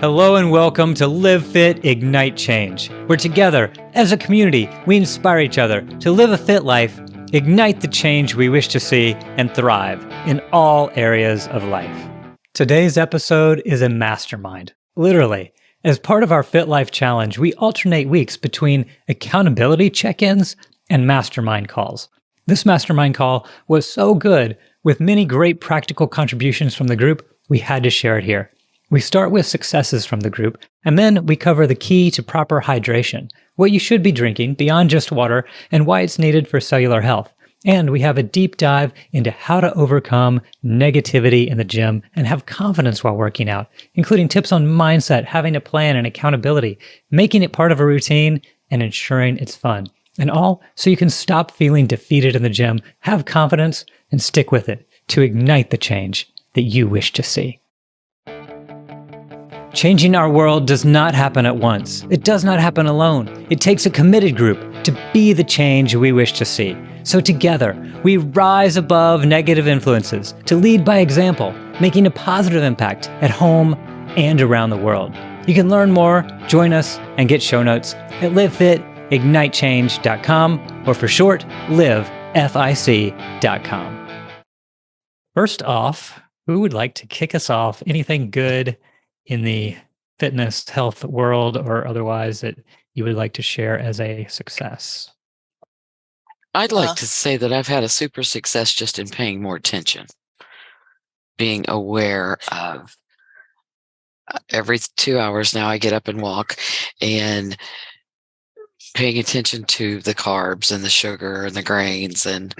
Hello and welcome to Live Fit, Ignite Change, where together, as a community, we inspire each other to live a fit life, ignite the change we wish to see, and thrive in all areas of life. Today's episode is a mastermind. Literally, as part of our Fit Life Challenge, we alternate weeks between accountability check-ins and mastermind calls. This mastermind call was so good, with many great practical contributions from the group, we had to share it here. We start with successes from the group, and then we cover the key to proper hydration, what you should be drinking beyond just water, and why it's needed for cellular health. And we have a deep dive into how to overcome negativity in the gym and have confidence while working out, including tips on mindset, having a plan and accountability, making it part of a routine, and ensuring it's fun. And all so you can stop feeling defeated in the gym, have confidence, and stick with it to ignite the change that you wish to see. Changing our world does not happen at once. It does not happen alone. It takes a committed group to be the change we wish to see. So together, we rise above negative influences to lead by example, making a positive impact at home and around the world. You can learn more, join us, and get show notes at livefitignitechange.com, or for short, livefic.com. First off, who would like to kick us off? Anything good in the fitness, health world or otherwise that you would like to share as a success? I'd like to say that I've had a super success just in paying more attention, being aware of every 2 hours now I get up and walk, and paying attention to the carbs and the sugar and the grains. And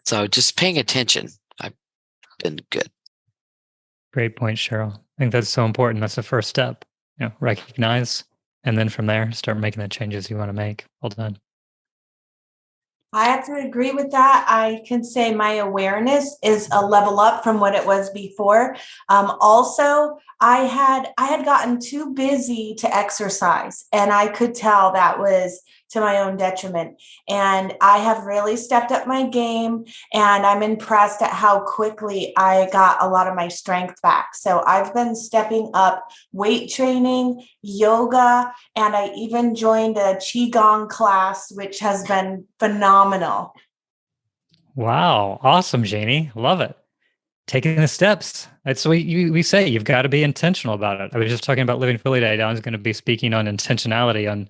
so just paying attention, I've been good. Great point, Cheryl. I think that's so important. That's the first step. Recognize, and then from there, start making the changes you want to make. Well done. I have to agree with that. I can say my awareness is a level up from what it was before. Also, I had gotten too busy to exercise, and I could tell that was to my own detriment. And I have really stepped up my game, and I'm impressed at how quickly I got a lot of my strength back. So I've been stepping up weight training, yoga, and I even joined a Qigong class, which has been phenomenal. Wow. Awesome, Janie. Love it. Taking the steps. That's what we say. You've got to be intentional about it. I was just talking about Living Fully Day. I was going to be speaking on intentionality on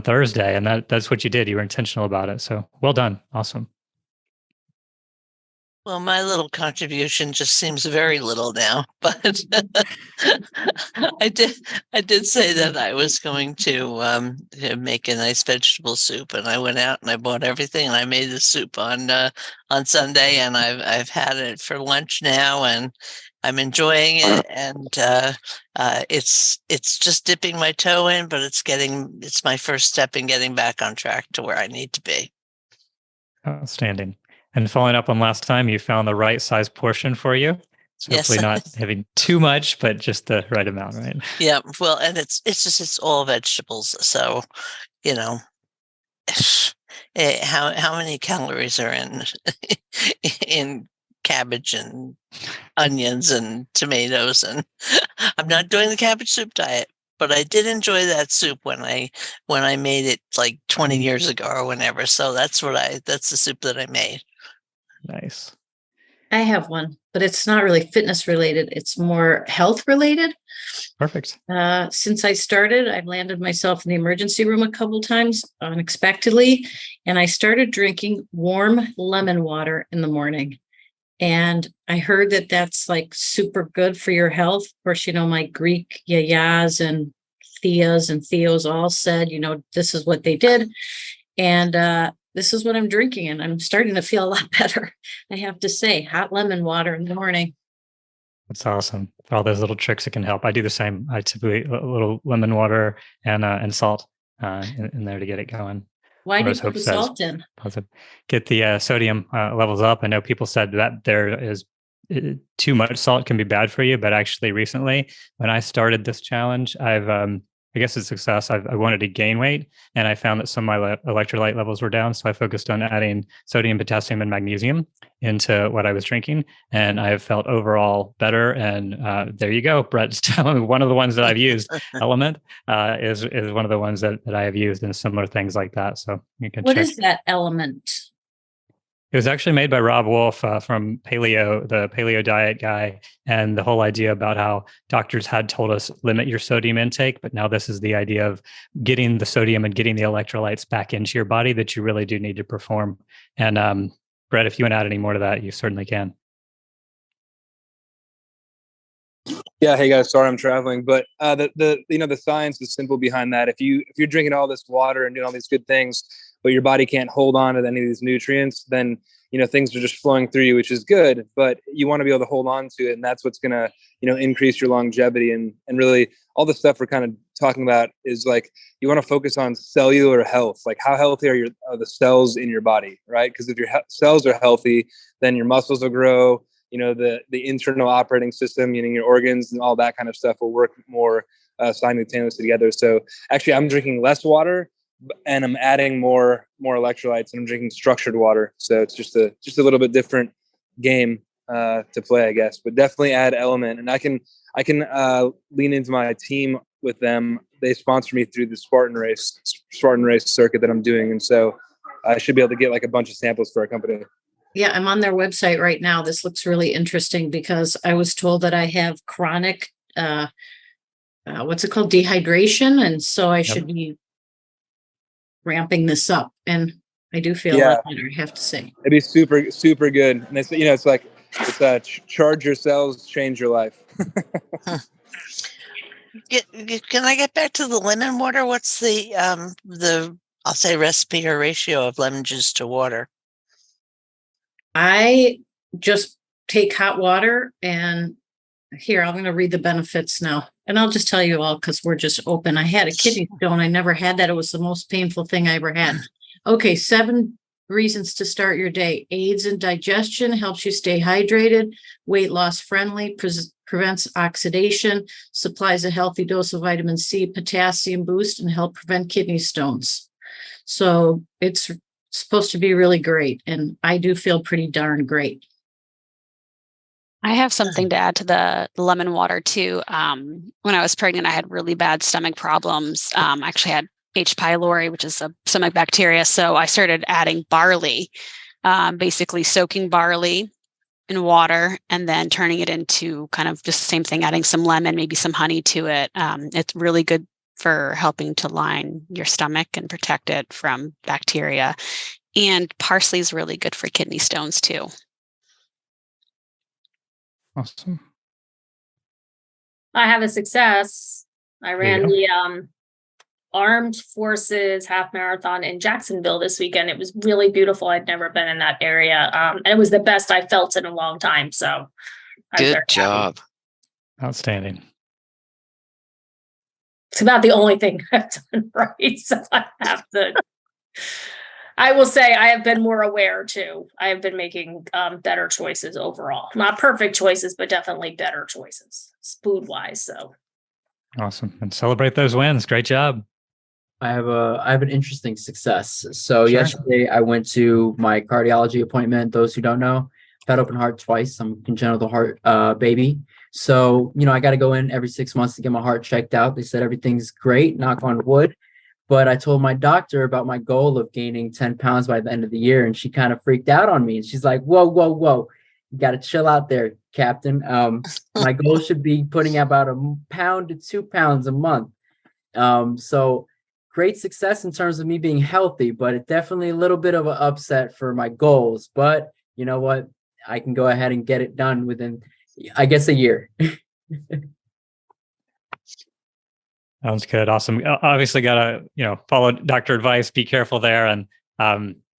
Thursday, and that's what you did. You were intentional about it. So well done. Awesome. Well, my little contribution just seems very little now, but I did say that I was going to make a nice vegetable soup, and I went out and I bought everything, and I made the soup on Sunday, and I've had it for lunch now, and I'm enjoying it, and it's just dipping my toe in, but it's my first step in getting back on track to where I need to be. Outstanding. And following up on last time, you found the right size portion for you. So hopefully not having too much, but just the right amount, right? Yeah. Well, and it's all vegetables. So, how many calories are in cabbage and onions and tomatoes? And I'm not doing the cabbage soup diet, but I did enjoy that soup when I made it like 20 years ago or whenever. So that's the soup that I made. Nice. I have one, but it's not really fitness related. It's more health related. Perfect. Since I started, I've landed myself in the emergency room a couple times unexpectedly, and I started drinking warm lemon water in the morning. And I heard that that's like super good for your health. Of course, my Greek yayas and theos all said, this is what they did. And this is what I'm drinking, and I'm starting to feel a lot better. I have to say, hot lemon water in the morning. That's awesome. All those little tricks that can help. I do the same. I typically a little lemon water and salt in there to get it going. Why do you put the salt in? Get the sodium levels up. I know people said that there is too much salt can be bad for you, but actually recently when I started this challenge, I've I guess a success. I wanted to gain weight, and I found that some of my electrolyte levels were down. So I focused on adding sodium, potassium, and magnesium into what I was drinking, and I have felt overall better. And there you go, Brett's telling me one of the ones that I've used, Element, is one of the ones that I have used, and similar things like that. So you can What check. is that Element? It was actually made by Rob Wolf from Paleo, the paleo diet guy, and the whole idea about how doctors had told us limit your sodium intake, but now this is the idea of getting the sodium and getting the electrolytes back into your body that you really do need to perform. And Brett, if you want to add any more to that, you certainly can. Yeah, hey guys, sorry I'm traveling, but the science is simple behind that. If you're drinking all this water and doing all these good things, but your body can't hold on to any of these nutrients, then things are just flowing through you, which is good. But you want to be able to hold on to it, and that's what's gonna increase your longevity. And really, all the stuff we're kind of talking about is like you want to focus on cellular health, like how healthy are the cells in your body, right? Because if your cells are healthy, then your muscles will grow. The internal operating system, your organs and all that kind of stuff will work more simultaneously together. So actually, I'm drinking less water, and I'm adding more electrolytes, and I'm drinking structured water. So it's just a little bit different game to play, I guess. But definitely add Element, and I can lean into my team with them. They sponsor me through the Spartan race circuit that I'm doing, and so I should be able to get like a bunch of samples for our company. Yeah, I'm on their website right now. This looks really interesting because I was told that I have chronic, what's it called? Dehydration. And so I should be ramping this up. And I do feel a lot better, I have to say. It'd be super, super good. And it's like, charge your cells, change your life. Can I get back to the lemon water? What's the I'll say recipe or ratio of lemon juice to water? I just take hot water, and here, I'm going to read the benefits now. And I'll just tell you all because we're just open. I had a kidney stone. I never had that. It was the most painful thing I ever had. Okay, 7 reasons to start your day. Aids in digestion, helps you stay hydrated, weight loss friendly, prevents oxidation, supplies a healthy dose of vitamin C, potassium boost, and help prevent kidney stones. So it's supposed to be really great. And I do feel pretty darn great. I have something to add to the lemon water too. When I was pregnant, I had really bad stomach problems. I actually had H. pylori, which is a stomach bacteria. So I started adding barley, basically soaking barley in water and then turning it into kind of just the same thing, adding some lemon, maybe some honey to it. It's really good for helping to line your stomach and protect it from bacteria. And parsley is really good for kidney stones too. Awesome. I have a success. I ran the Armed Forces half marathon in Jacksonville this weekend. It was really beautiful. I'd never been in that area. And it was the best I felt in a long time. So good job. Happy. Outstanding. It's about the only thing I've done right. So I will say I have been more aware too. I have been making better choices overall. Not perfect choices, but definitely better choices food wise. So awesome. And celebrate those wins. Great job. I have an interesting success. So yesterday I went to my cardiology appointment. Those who don't know, I've had open heart twice. I'm a congenital heart baby. So, I got to go in every 6 months to get my heart checked out. They said everything's great, knock on wood. But I told my doctor about my goal of gaining 10 pounds by the end of the year. And she kind of freaked out on me. And she's like, whoa. You got to chill out there, Captain. My goal should be putting about 1 pound to 2 pounds a month. So great success in terms of me being healthy, but it definitely a little bit of an upset for my goals. But you know what? I can go ahead and get it done within, I guess, a year. Sounds good. Awesome. Obviously got to, follow doctor advice, be careful there. And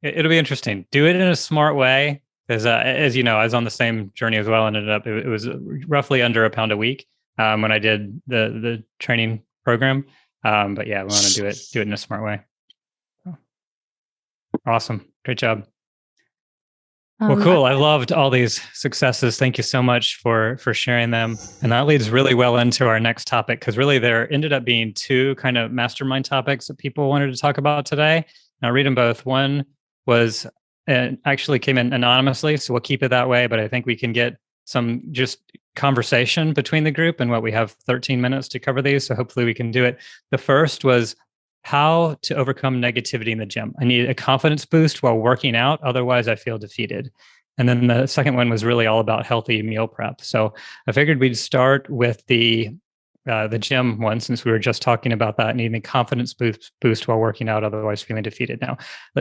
it'll be interesting. Do it in a smart way. Because as you know, I was on the same journey as well and ended up, it was roughly under 1 pound a week when I did the training program. But yeah, we want to do it in a smart way. Awesome. Great job. Well, cool. I loved all these successes. Thank you so much for sharing them. And that leads really well into our next topic, because really there ended up being two kind of mastermind topics that people wanted to talk about today. And I'll read them both. One was actually came in anonymously, so we'll keep it that way. But I think we can get some just conversation between the group, and what we have 13 minutes to cover these. So hopefully we can do it. The first was how to overcome negativity in the gym. I need a confidence boost while working out. Otherwise, I feel defeated. And then the second one was really all about healthy meal prep. So I figured we'd start with the gym one, since we were just talking about that, needing a confidence boost while working out. Otherwise, feeling defeated. Now,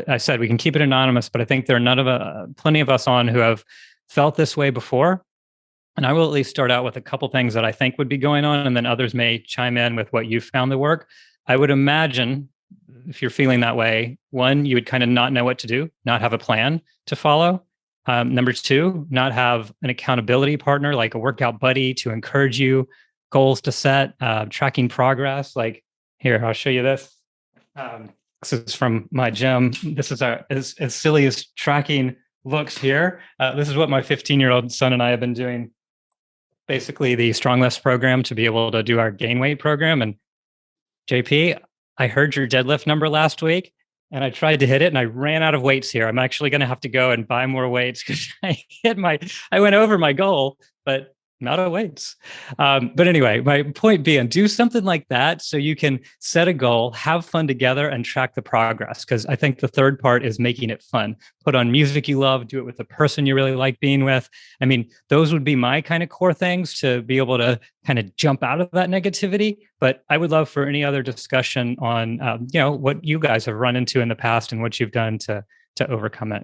I said we can keep it anonymous, but I think there are plenty of us on who have felt this way before. And I will at least start out with a couple things that I think would be going on, and then others may chime in with what you found to work. I would imagine if you're feeling that way, one, you would kind of not know what to do, not have a plan to follow. Number two, not have an accountability partner, like a workout buddy to encourage you, goals to set, tracking progress. Like here, I'll show you this. This is from my gym. This is as silly as tracking looks here. This is what my 15-year-old son and I have been doing, basically the Strong Lifts program, to be able to do our gain weight program. And JP, I heard your deadlift number last week and I tried to hit it and I ran out of weights here. I'm actually going to have to go and buy more weights because I went over my goal, but not of weights. But anyway, my point being, do something like that so you can set a goal, have fun together, and track the progress. Because I think the third part is making it fun. Put on music you love, do it with a person you really like being with. I mean, those would be my kind of core things to be able to kind of jump out of that negativity. But I would love for any other discussion on, what you guys have run into in the past and what you've done to overcome it.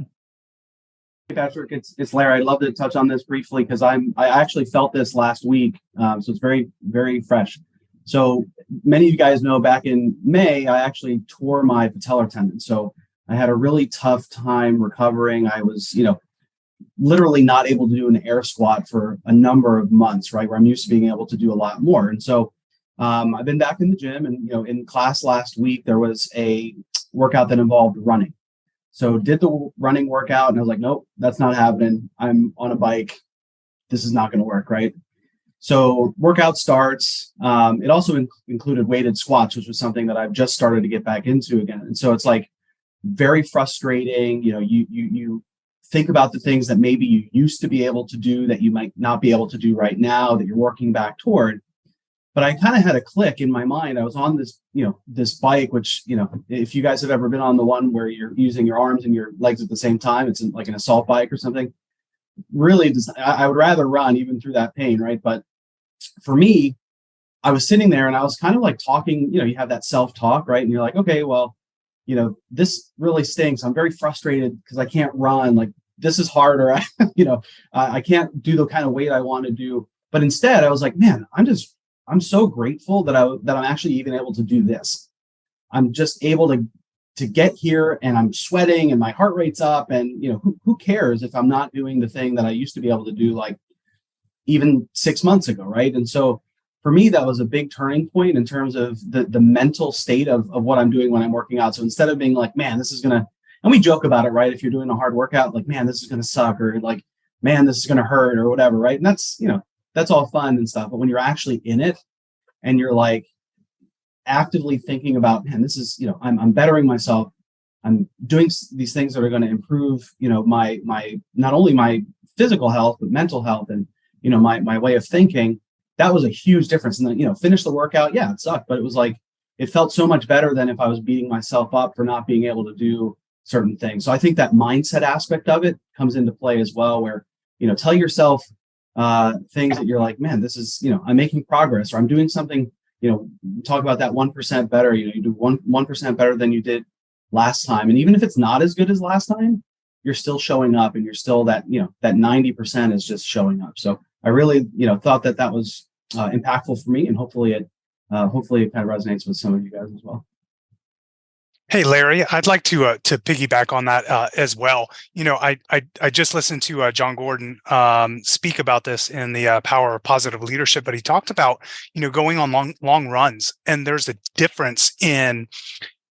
Hey Patrick, it's Larry. I'd love to touch on this briefly because I actually felt this last week, so it's very, very fresh. So many of you guys know back in May, I actually tore my patellar tendon. So I had a really tough time recovering. I was, literally not able to do an air squat for a number of months, right? Where I'm used to being able to do a lot more. And so I've been back in the gym, and in class last week there was a workout that involved running. So did the running workout, and I was like, nope, that's not happening. I'm on a bike. This is not going to work, right? So workout starts. It also included weighted squats, which was something that I've just started to get back into again. And so it's like very frustrating. You think about the things that maybe you used to be able to do that you might not be able to do right now that you're working back toward. But I kind of had a click in my mind. I was on this, this bike, which, if you guys have ever been on the one where you're using your arms and your legs at the same time, it's like an assault bike or something. Really, I would rather run even through that pain, right? But for me, I was sitting there and I was kind of like talking, you have that self-talk, right? And you're like, okay, well, this really stinks. I'm very frustrated because I can't run. Like, this is harder. I can't do the kind of weight I want to do. But instead, I was like, man, I'm so grateful that I'm actually even able to do this. I'm just able to get here, and I'm sweating and my heart rate's up, and who cares if I'm not doing the thing that I used to be able to do like even 6 months ago, right? And so for me, that was a big turning point in terms of the mental state of what I'm doing when I'm working out. So instead of being like, man, this is gonna, and we joke about it, right? If you're doing a hard workout, like, man, this is gonna suck, or like, man, this is gonna hurt, or whatever, right? And that's all fun and stuff. But when you're actually in it and you're like actively thinking about, man, this is, I'm bettering myself. I'm doing these things that are going to improve, my not only my physical health, but mental health, and, my way of thinking. That was a huge difference. And then, finish the workout. Yeah, it sucked, but it was like, it felt so much better than if I was beating myself up for not being able to do certain things. So I think that mindset aspect of it comes into play as well, where, tell yourself things that you're like, man, this is, I'm making progress, or I'm doing something, talk about that 1% better, you do 1% better than you did last time. And even if it's not as good as last time, you're still showing up, and you're still that 90% is just showing up. So I really, thought that was impactful for me, and hopefully it kind of resonates with some of you guys as well. Hey, Larry, I'd like to piggyback on that as well. I just listened to John Gordon speak about this in the Power of Positive Leadership, but he talked about, going on long runs, and there's a difference in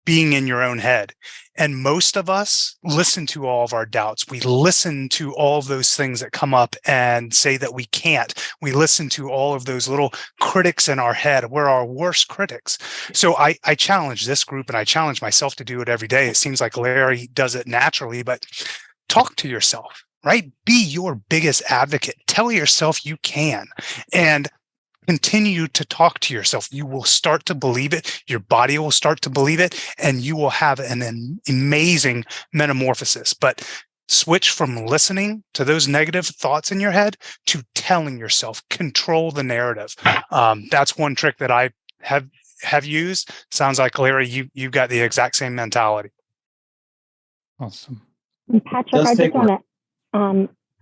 being in your own head. And most of us listen to all of our doubts. We listen to all of those things that come up and say that we can't. We listen to all of those little critics in our head. We're our worst critics. So I challenge this group, and I challenge myself to do it every day. It seems like Larry does it naturally, but talk to yourself, right? Be your biggest advocate. Tell yourself you can. And continue to talk to yourself. You will start to believe it. Your body will start to believe it, and you will have an amazing metamorphosis. But switch from listening to those negative thoughts in your head to telling yourself. Control the narrative. That's one trick that I have used. Sounds like, Larry, you've got the exact same mentality. Awesome. And Patrick,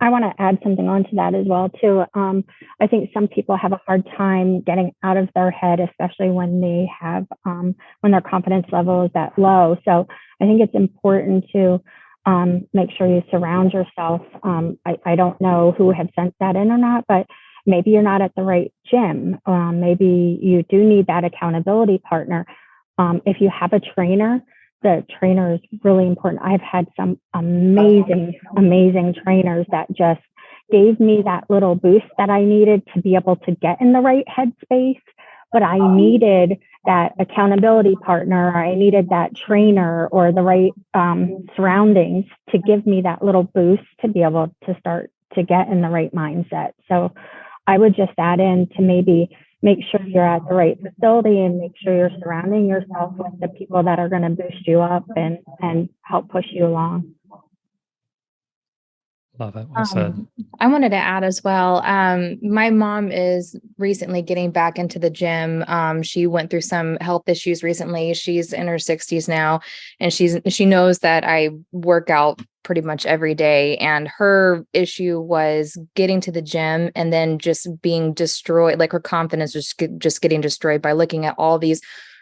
I want to add something onto that as well too. I think some people have a hard time getting out of their head, especially when they have when their confidence level is that low. So I think it's important to make sure you surround yourself. I don't know who have sent that in or not, but maybe you're not at the right gym. Maybe you do need that accountability partner. If you have a trainer, the trainer is really important. I've had some amazing trainers that just gave me that little boost that I needed to be able to get in the right headspace. But I needed that accountability partner. I needed that trainer or the right surroundings to give me that little boost to be able to start to get in the right mindset. So I would just add in to maybe make sure you're at the right facility and make sure you're surrounding yourself with the people that are going to boost you up and help push you along. Love it. Well said. I wanted to add as well. My mom is recently getting back into the gym. She went through some health issues recently. She's in her 60s now, and she knows that I work out pretty much every day. And her issue was getting to the gym and then just being destroyed. Like her confidence was just getting destroyed by looking at all these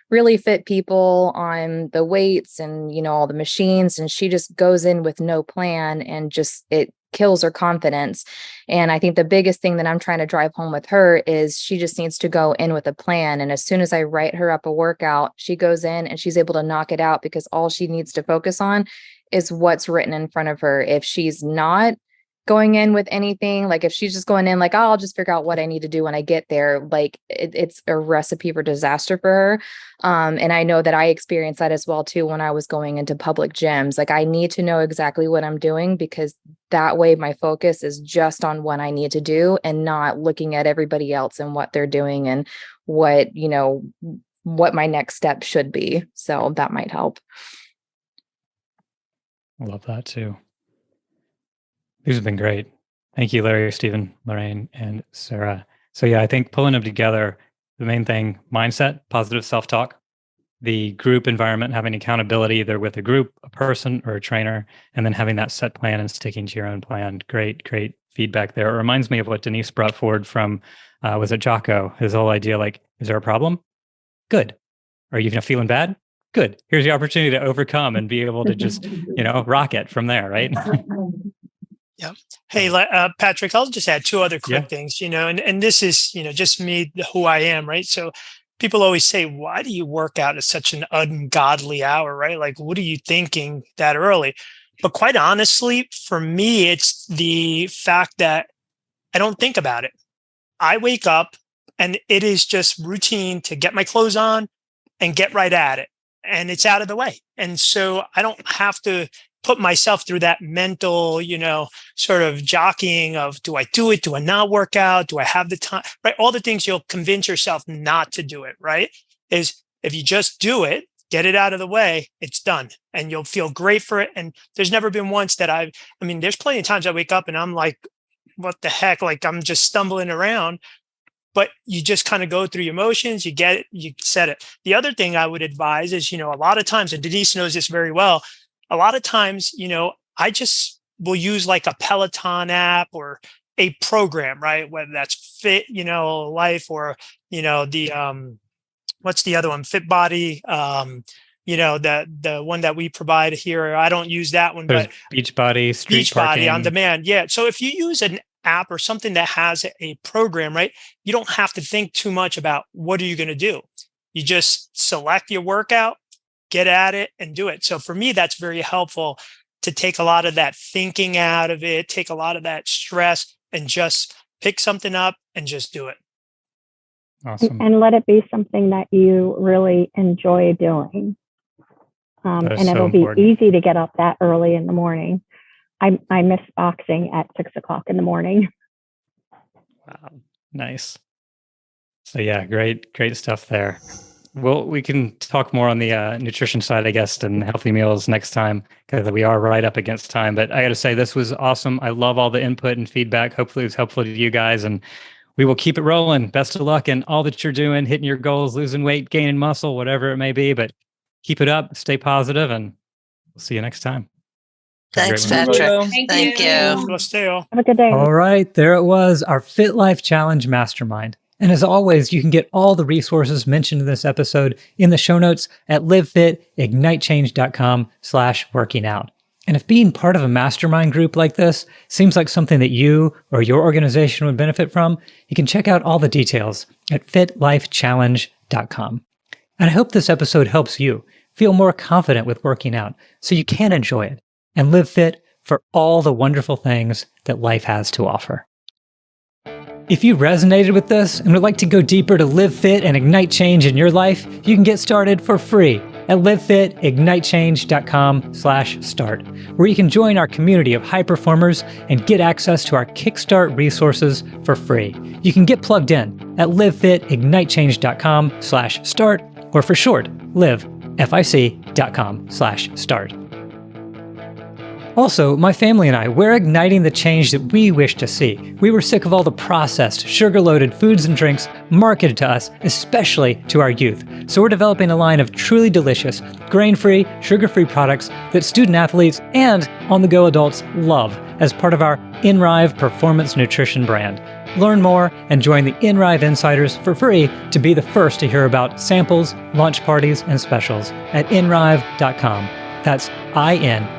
really fit people on the weights and, all the machines. And she just goes in with no plan, and just, it kills her confidence. And I think the biggest thing that I'm trying to drive home with her is she just needs to go in with a plan. And as soon as I write her up a workout, she goes in and she's able to knock it out, because all she needs to focus on is what's written in front of her. If she's not going in with anything, like if she's just going in like, oh, I'll just figure out what I need to do when I get there, like it's a recipe for disaster for her. And I know that I experienced that as well too when I was going into public gyms. Like I need to know exactly what I'm doing, because that way my focus is just on what I need to do and not looking at everybody else and what they're doing and what my next step should be. So that might help. I love that too. These have been great. Thank you, Larry, Stephen, Lorraine, and Sarah. So yeah, I think pulling them together, the main thing, mindset, positive self-talk, the group environment, having accountability either with a group, a person, or a trainer, and then having that set plan and sticking to your own plan. Great feedback there. It reminds me of what Denise brought forward from, was it Jocko? His whole idea, like, is there a problem? Good. Are you feeling bad? Good. Here's the opportunity to overcome and be able to just, rock it from there, right? Yeah. Hey, Patrick, I'll just add two other quick things, and this is, just me, who I am, right? So people always say, why do you work out at such an ungodly hour, right? Like, what are you thinking that early? But quite honestly, for me, it's the fact that I don't think about it. I wake up and it is just routine to get my clothes on and get right at it. And it's out of the way. And so I don't have to put myself through that mental, sort of jockeying of, do I do it? Do I not work out? Do I have the time? Right? All the things you'll convince yourself not to do it, right? Is if you just do it, get it out of the way, it's done. And you'll feel great for it. And there's never been once that there's plenty of times I wake up and I'm like, what the heck? Like I'm just stumbling around. But you just kind of go through your motions, you get it, you set it. The other thing I would advise is, a lot of times, and Denise knows this very well, a lot of times, I just will use like a Peloton app or a program, right? Whether that's Fit, Life, or, the, what's the other one? Fit Body, the one that we provide here. I don't use that one, There's but Beachbody, Street Parking. Beachbody on demand. Yeah. So if you use an app or something that has a program, right, you don't have to think too much about what are you going to do. You just select your workout, get at it and do it. So for me, that's very helpful to take a lot of that thinking out of it, take a lot of that stress, and just pick something up and just do it. Awesome. And let it be something that you really enjoy doing. And it'll be easy to get up that early in the morning. I miss boxing at 6 o'clock in the morning. Wow. Nice. So yeah, great stuff there. Well, we can talk more on the nutrition side, I guess, and healthy meals next time, because we are right up against time. But I got to say, this was awesome. I love all the input and feedback. Hopefully it was helpful to you guys, and we will keep it rolling. Best of luck in all that you're doing, hitting your goals, losing weight, gaining muscle, whatever it may be. But keep it up, stay positive, and we'll see you next time. Thanks, Patrick. Thank you. Have a good day. All right, there it was, our Fit Life Challenge Mastermind. And as always, you can get all the resources mentioned in this episode in the show notes at livefitignitechange.com/working out. And if being part of a mastermind group like this seems like something that you or your organization would benefit from, you can check out all the details at fitlifechallenge.com. And I hope this episode helps you feel more confident with working out so you can enjoy it and live fit for all the wonderful things that life has to offer. If you resonated with this and would like to go deeper to live fit and ignite change in your life, you can get started for free at livefitignitechange.com/start, where you can join our community of high performers and get access to our Kickstart resources for free. You can get plugged in at livefitignitechange.com/start, or for short, livefic.com/start. Also, my family and I, we're igniting the change that we wish to see. We were sick of all the processed, sugar-loaded foods and drinks marketed to us, especially to our youth. So we're developing a line of truly delicious, grain-free, sugar-free products that student athletes and on-the-go adults love as part of our InRive Performance Nutrition brand. Learn more and join the InRive Insiders for free to be the first to hear about samples, launch parties, and specials at inrive.com. That's INRIVE.com.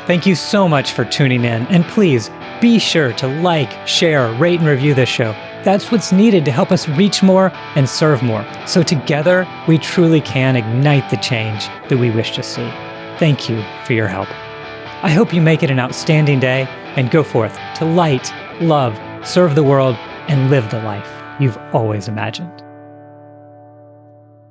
Thank you so much for tuning in, and please be sure to like, share, rate, and review this show. That's what's needed to help us reach more and serve more, so together we truly can ignite the change that we wish to see. Thank you for your help. I hope you make it an outstanding day and go forth to light, love, serve the world, and live the life you've always imagined.